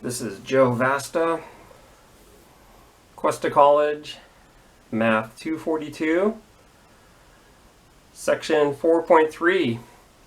This is Joe Vasta, Cuesta College, Math 242, Section 4.3.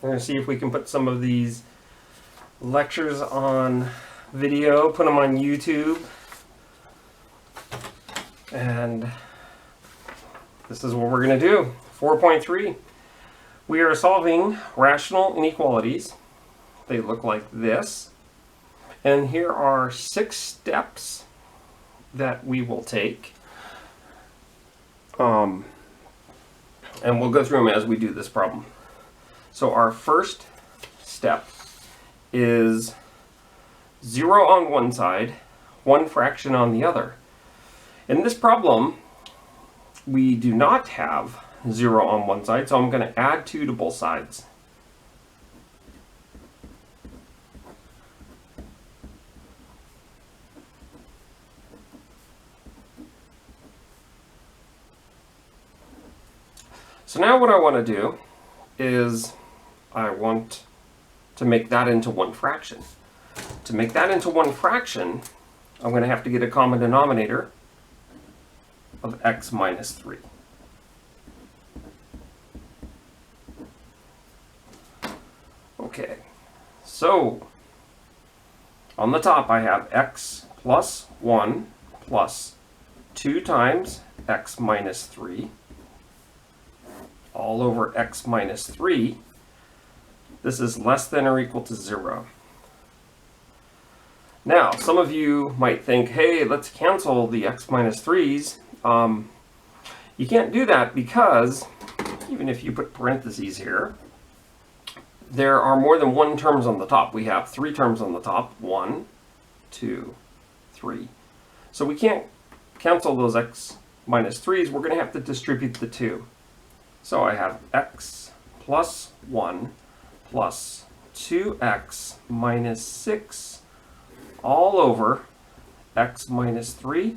We're going to see if we can put some of these lectures on video, put them on YouTube, and this is what we're going to do. 4.3. We are solving rational inequalities. They look like this. And here are 6 steps that we will take. And we'll go through them as we do this problem. So our first step is 0 on one side, 1 fraction on the other. In this problem, we do not have 0 on one side, so I'm going to add 2 to both sides. So now what I want to do is I want to make that into 1 fraction. To make that into 1 fraction, I'm going to have to get a common denominator of x minus 3. Okay, so on the top I have x plus 1 plus 2 times x minus 3 all over x minus 3. This is less than or equal to 0. Now, some of you might think, hey, let's cancel the x minus 3's. You can't do that because, even if you put parentheses here, there are more than 1 terms on the top. We have 3 terms on the top. 1, 2, 3. So we can't cancel those x minus 3's. We're going to have to distribute the 2. So I have x plus 1 plus 2x minus 6 all over x minus 3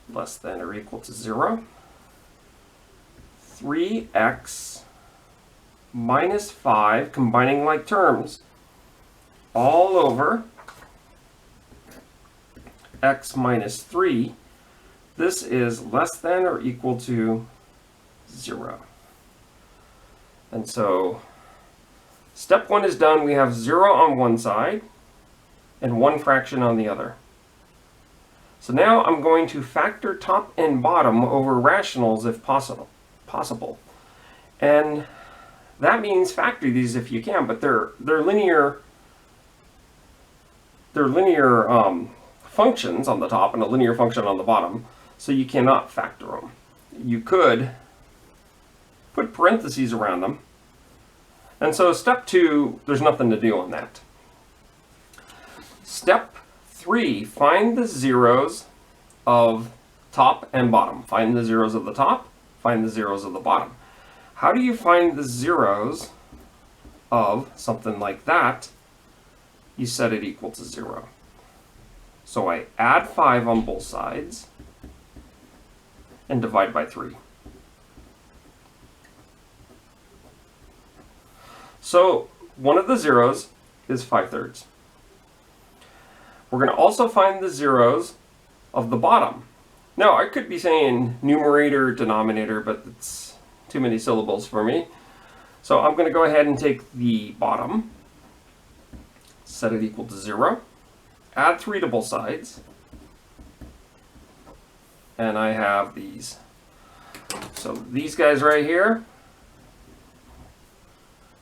less than or equal to 0. 3x minus 5, combining like terms, all over x minus 3. This is less than or equal to 0. And so step 1 is done. We have 0 on one side and 1 fraction on the other. So now I'm going to factor top and bottom over rationals if possible. And that means factor these if you can, but they're linear functions on the top and a linear function on the bottom, so you cannot factor them. You could put parentheses around them. And so step 2, there's nothing to do on that. Step 3, find the zeros of top and bottom. Find the zeros of the top, find the zeros of the bottom. How do you find the zeros of something like that? You set it equal to 0. So I add 5 on both sides and divide by 3. So one of the zeros is 5/3. We're going to also find the zeros of the bottom. Now I could be saying numerator, denominator, but it's too many syllables for me. So I'm going to go ahead and take the bottom, set it equal to 0, add 3 to both sides, and I have these. So these guys right here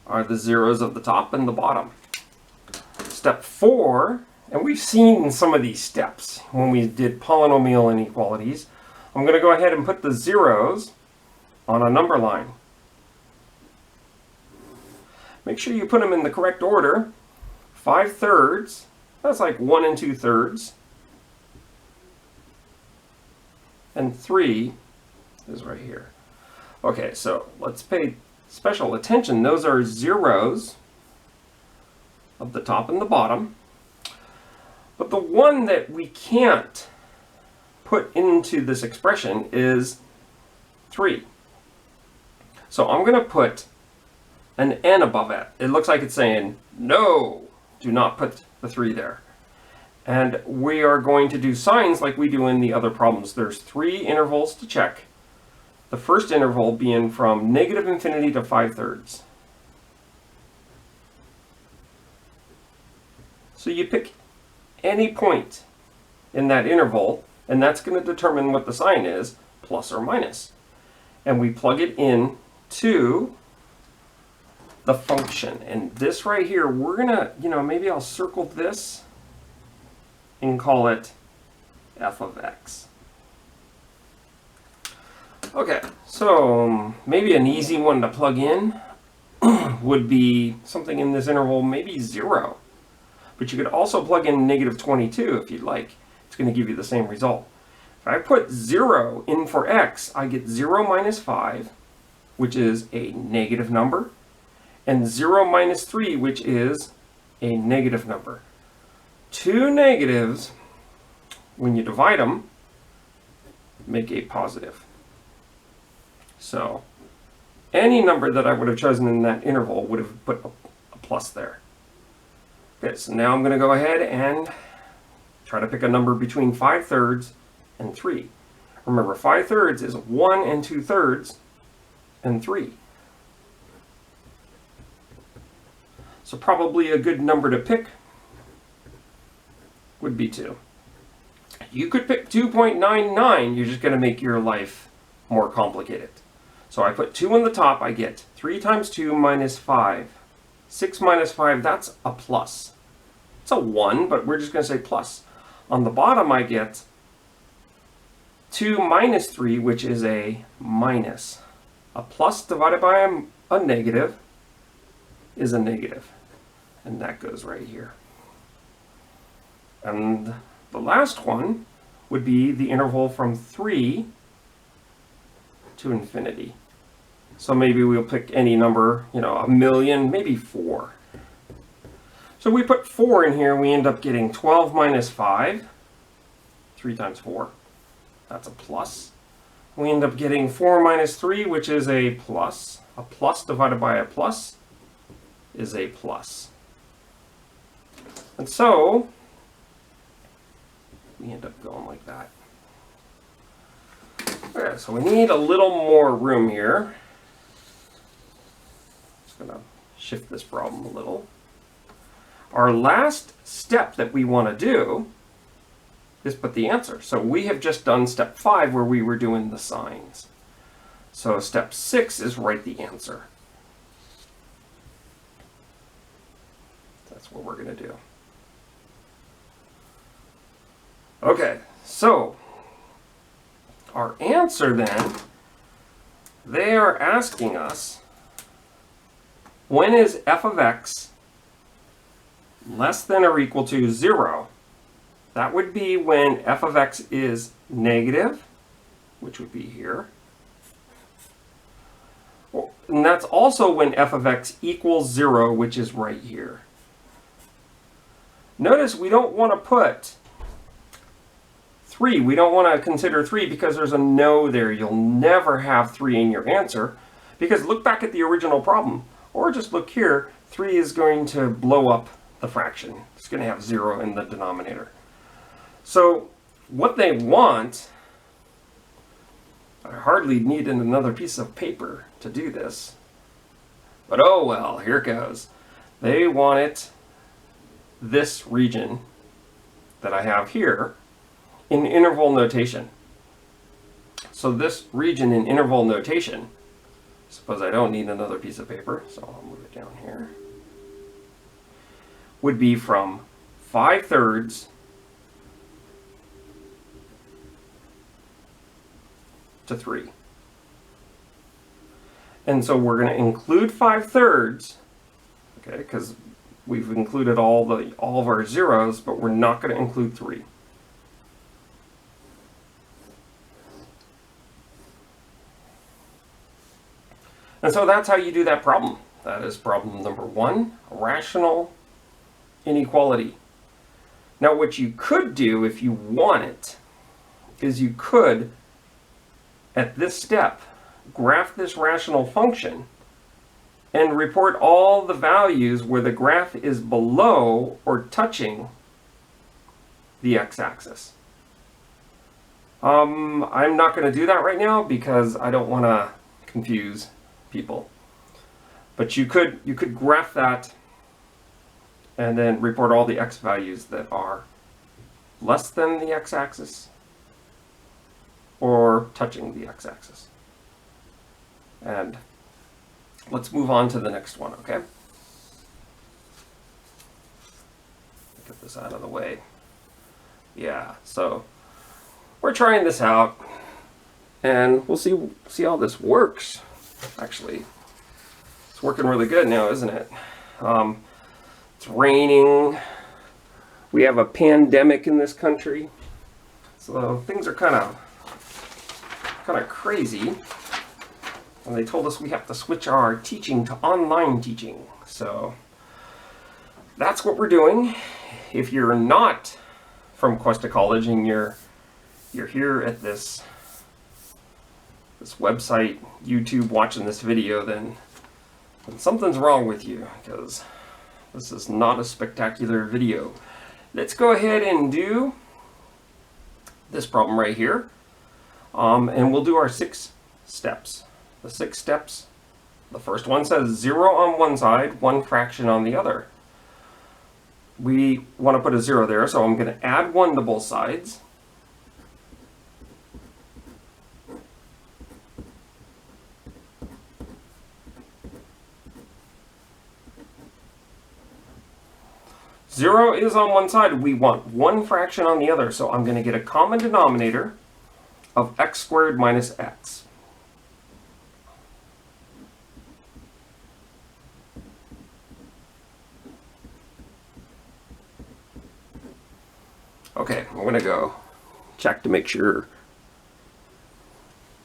are the zeros of the top and the bottom. Step 4, and we've seen some of these steps when we did polynomial inequalities. I'm going to go ahead and put the zeros on a number line. Make sure you put them in the correct order. 5/3, that's like 1 2/3. And 3 is right here. Okay, so let's pay special attention. Those are zeros of the top and the bottom. But the one that we can't put into this expression is 3. So I'm going to put an N above it. It looks like it's saying, no, do not put the 3 there. And we are going to do signs like we do in the other problems. There's 3 intervals to check. The first interval being from negative infinity to 5/3. So you pick any point in that interval, and that's going to determine what the sign is, plus or minus. And we plug it in to the function. And this right here, we're going to, maybe I'll circle this and call it f of x. Okay, so maybe an easy one to plug in would be something in this interval, maybe 0. But you could also plug in negative 22 if you'd like. It's going to give you the same result. If I put 0 in for x, I get 0 minus 5, which is a negative number, and 0 minus 3, which is a negative number. 2 negatives, when you divide them, make a positive. So any number that I would have chosen in that interval would have put a plus there. Okay, so now I'm going to go ahead and try to pick a number between 5/3 and 3. Remember, 5/3 is 1 and 2/3 and 3. So probably a good number to pick would be 2. You could pick 2.99. You're just going to make your life more complicated. So I put 2 on the top. I get 3 times 2 minus 5. 6 minus 5, that's a plus. It's a 1, but we're just going to say plus. On the bottom, I get 2 minus 3, which is a minus. A plus divided by a negative is a negative. And that goes right here. And the last one would be the interval from 3 to infinity. So maybe we'll pick any number, a million, maybe 4. So we put 4 in here, we end up getting 12 minus 5. 3 times 4, that's a plus. We end up getting 4 minus 3, which is a plus. A plus divided by a plus is a plus. And so we end up going like that. Okay, so we need a little more room here. Just going to shift this problem a little. Our last step that we want to do is put the answer. So we have just done step 5 where we were doing the signs. So step 6 is write the answer. That's what we're going to do. Okay, so our answer then, they are asking us, when is f of x less than or equal to 0? That would be when f of x is negative, which would be here. And that's also when f of x equals 0, which is right here. Notice we don't want to put 3. We don't want to consider 3 because there's a no there. You'll never have 3 in your answer because look back at the original problem. Or just look here, 3 is going to blow up the fraction. It's going to have 0 in the denominator. So what they want, I hardly need another piece of paper to do this. But oh well, here it goes. They want it, this region that I have here, in interval notation. So this region in interval notation, suppose I don't need another piece of paper, so I'll move it down here, would be from 5/3 to 3. And so we're going to include 5/3, okay, because we've included all of our zeros, but we're not going to include 3. And so that's how you do that problem. That is problem number 1, rational inequality. Now what you could do if you want it is you could, at this step, graph this rational function and report all the values where the graph is below or touching the x-axis. I'm not going to do that right now because I don't want to confuse people. But you could graph that and then report all the x values that are less than the x-axis or touching the x-axis. And let's move on to the next one, okay? Get this out of the way. Yeah, so we're trying this out, and we'll see how this works. Actually, it's working really good now, isn't it? It's raining. We have a pandemic in this country, so things are kind of crazy. And they told us we have to switch our teaching to online teaching. So that's what we're doing. If you're not from Cuesta College and you're here at this website, YouTube, watching this video, then something's wrong with you, because this is not a spectacular video. Let's go ahead and do this problem right here. And we'll do our 6 steps. The 6 steps, the first one says 0 on one side, 1 fraction on the other. We want to put a 0 there, so I'm going to add 1 to both sides. Zero is on one side. We want 1 fraction on the other, so I'm going to get a common denominator of x squared minus x. Okay, I'm going to go check to make sure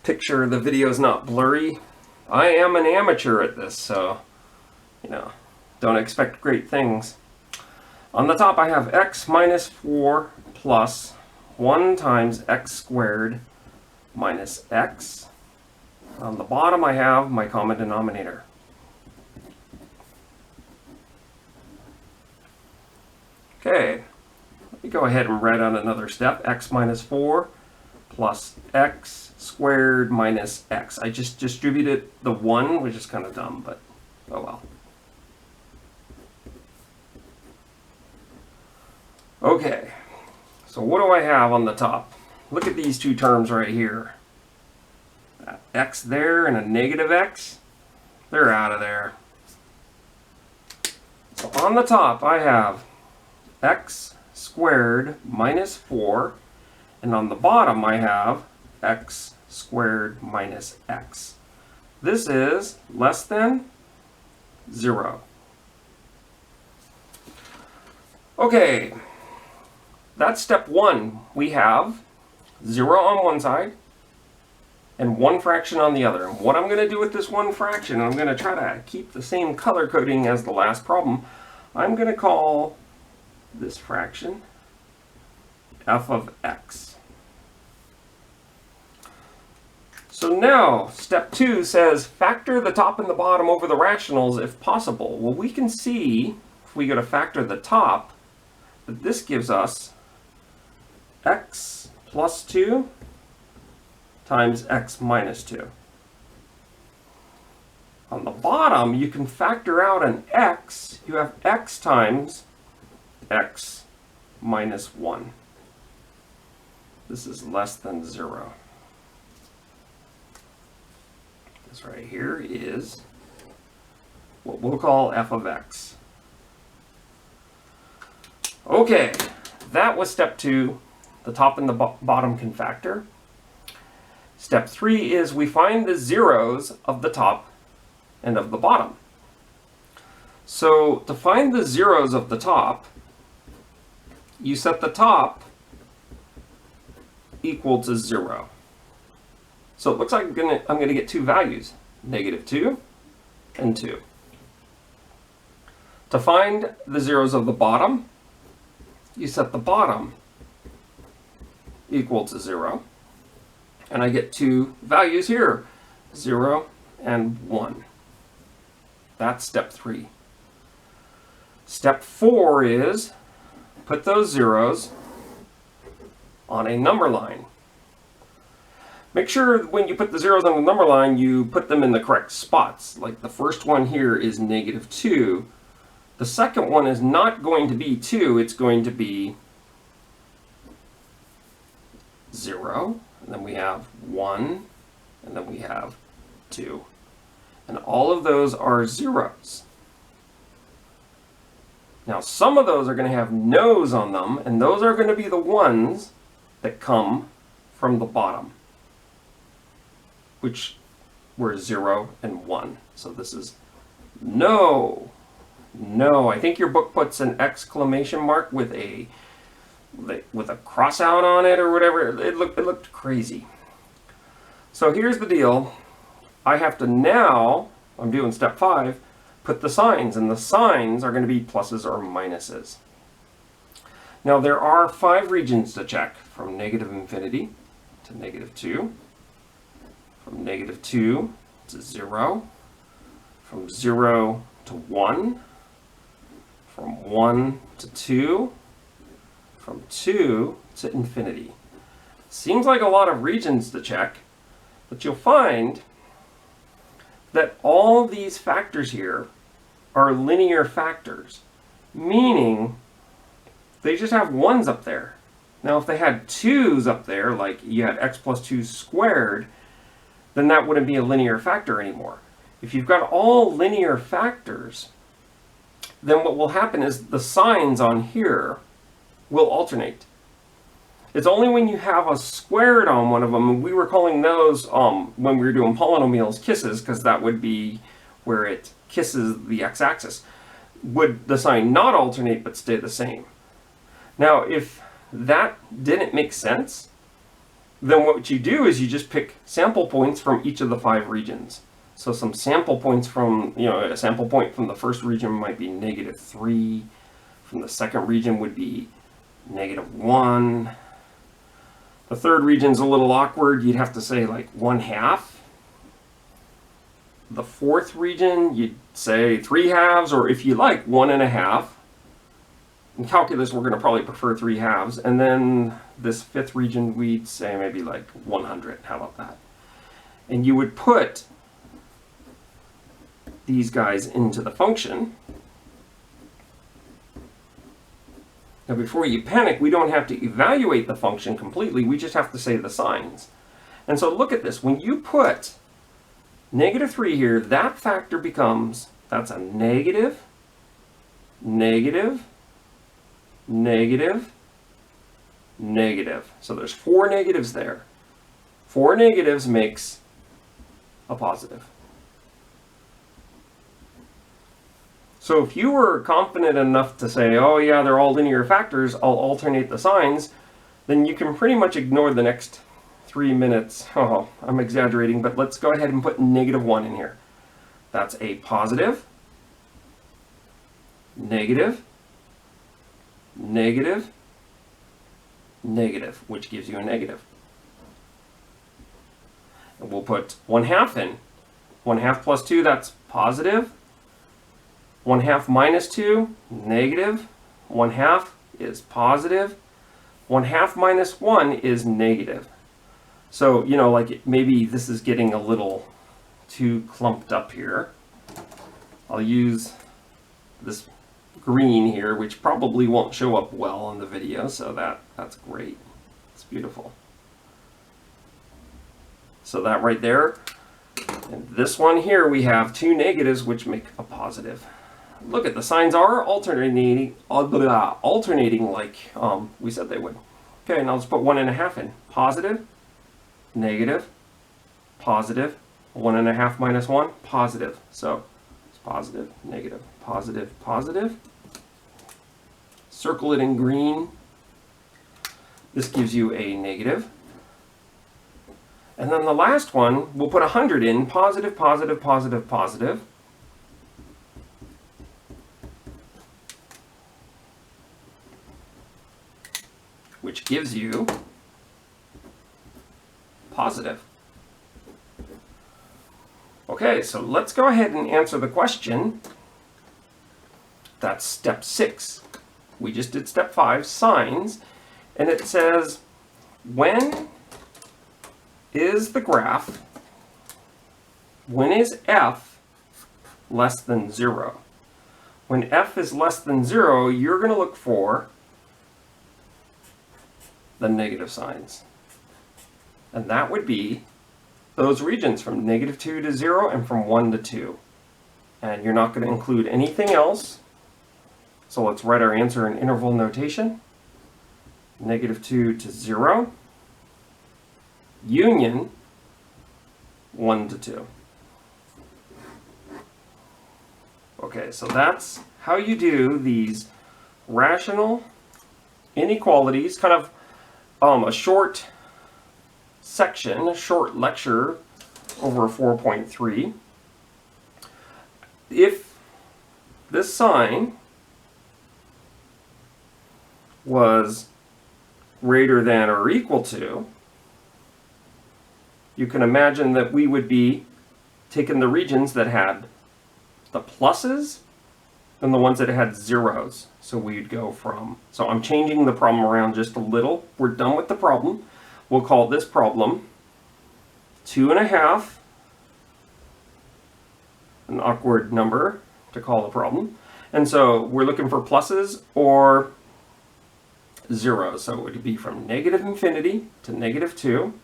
the video is not blurry. I am an amateur at this, so, don't expect great things. On the top I have x minus 4 plus 1 times x squared minus x. On the bottom I have my common denominator. Okay. Let me go ahead and write out another step. X minus 4 plus x squared minus x. I just distributed the 1, which is kind of dumb, but oh well. Okay, so what do I have on the top? Look at these 2 terms right here. That x there and a negative x. They're out of there. So on the top I have x squared minus 4, and on the bottom I have x squared minus x. This is less than 0. Okay, that's step 1. We have 0 on one side and 1 fraction on the other. And what I'm going to do with this 1 fraction, I'm going to try to keep the same color coding as the last problem. I'm going to call this fraction f of x. So now step 2 says factor the top and the bottom over the rationals if possible. Well, we can see if we go to factor the top that this gives us x plus 2 times x minus 2. On the bottom you can factor out an x. You have x times x minus 1. This is less than 0. This right here is what we'll call f of x. Okay, that was step 2. The top and the bottom can factor. Step 3 is we find the zeros of the top and of the bottom. So to find the zeros of the top, you set the top equal to 0. So it looks like I'm going to get 2 values, -2 and 2. To find the zeros of the bottom, you set the bottom equal to 0. And I get 2 values here, 0 and 1. That's step 3. Step 4 is put those zeros on a number line. Make sure when you put the zeros on the number line, you put them in the correct spots. Like the first one here is -2. The second one is not going to be 2, it's going to be 0. And then we have 1, and then we have 2. And all of those are zeros. Now some of those are going to have no's on them, and those are going to be the ones that come from the bottom, which were 0 and 1. So this is no. No, I think your book puts an exclamation mark with a cross out on it or whatever. It looked crazy. So here's the deal. I have to now, I'm doing step 5, put the signs, and the signs are going to be pluses or minuses. Now there are 5 regions to check, from -infinity to -2, from -2 to 0, from 0 to 1, from 1 to 2, from 2 to infinity. Seems like a lot of regions to check, but you'll find that all these factors here are linear factors, meaning they just have 1s up there. Now if they had 2s up there, like you had x plus 2 squared, then that wouldn't be a linear factor anymore. If you've got all linear factors, then what will happen is the signs on here will alternate. It's only when you have a squared on one of them, and we were calling those, when we were doing polynomials, kisses, because that would be where it kisses the x-axis, would the sign not alternate but stay the same. Now if that didn't make sense, then what you do is you just pick sample points from each of the 5 regions. So some sample points from, a sample point from the first region might be -3. From the second region would be -1. The third region's a little awkward. You'd have to say like 1/2. The fourth region, you'd say 3/2, or if you like, 1.5. In calculus, we're going to probably prefer 3/2. And then this fifth region, we'd say maybe like 100. How about that? And you would put these guys into the function. Now before you panic, we don't have to evaluate the function completely, we just have to say the signs. And so look at this, when you put -3 here, that factor becomes, that's a negative, negative, negative, negative. So there's 4 negatives there. 4 negatives makes a positive. So if you were confident enough to say, oh yeah, they're all linear factors, I'll alternate the signs, then you can pretty much ignore the next 3 minutes. Oh, I'm exaggerating, but let's go ahead and put -1 in here. That's a positive, negative, negative, negative, which gives you a negative. And we'll put 1/2 in. 1/2 plus 2, that's positive. 1/2 minus 2, negative. 1/2 is positive. 1/2 minus 1 is negative. So, like maybe this is getting a little too clumped up here. I'll use this green here, which probably won't show up well on the video, so that's great. It's beautiful. So that right there. And this one here, we have 2 negatives, which make a positive. Look at the signs are alternating like we said they would. Okay, now let's put 1.5 in. Positive, negative, positive. 1.5 minus 1, positive. So it's positive, negative, positive, positive. Circle it in green. This gives you a negative. And then the last one, we'll put 100 in. Positive, positive, positive, positive. Which gives you positive. Okay, so let's go ahead and answer the question. That's step 6. We just did step 5, signs, and it says when is the graph, when is f less than 0? When f is less than 0, you're going to look for the negative signs. And that would be those regions from -2 to 0 and from 1 to 2. And you're not going to include anything else. So let's write our answer in interval notation. -2 to 0, union 1 to 2. Okay, so that's how you do these rational inequalities, kind of a short section, a short lecture over 4.3. If this sign was greater than or equal to, you can imagine that we would be taking the regions that had the pluses and the ones that had zeros. So we'd go from, so I'm changing the problem around just a little. We're done with the problem. We'll call this problem 2.5, an awkward number to call the problem. And so we're looking for pluses or zeros. So it would be from -infinity to -2.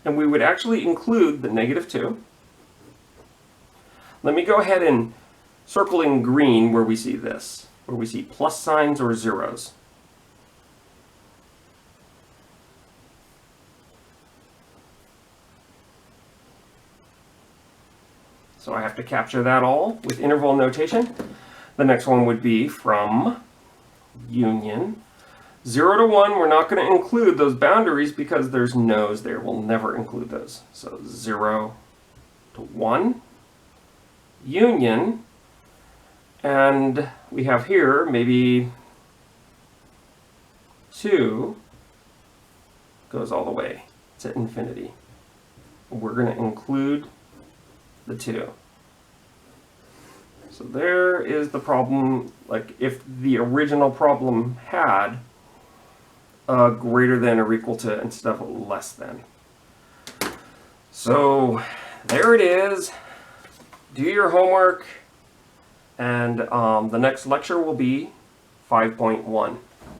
And we would actually include the -2. Let me go ahead and circle in green where we see this, where we see plus signs or zeros. So I have to capture that all with interval notation. The next one would be from union 0 to 1. We're not going to include those boundaries because there's no's there. We'll never include those. So 0 to 1, union, and we have here maybe 2 goes all the way to infinity. We're going to include the 2. So there is the problem. Like if the original problem had a greater than or equal to instead of a less than. So there it is. Do your homework, and the next lecture will be 5.1.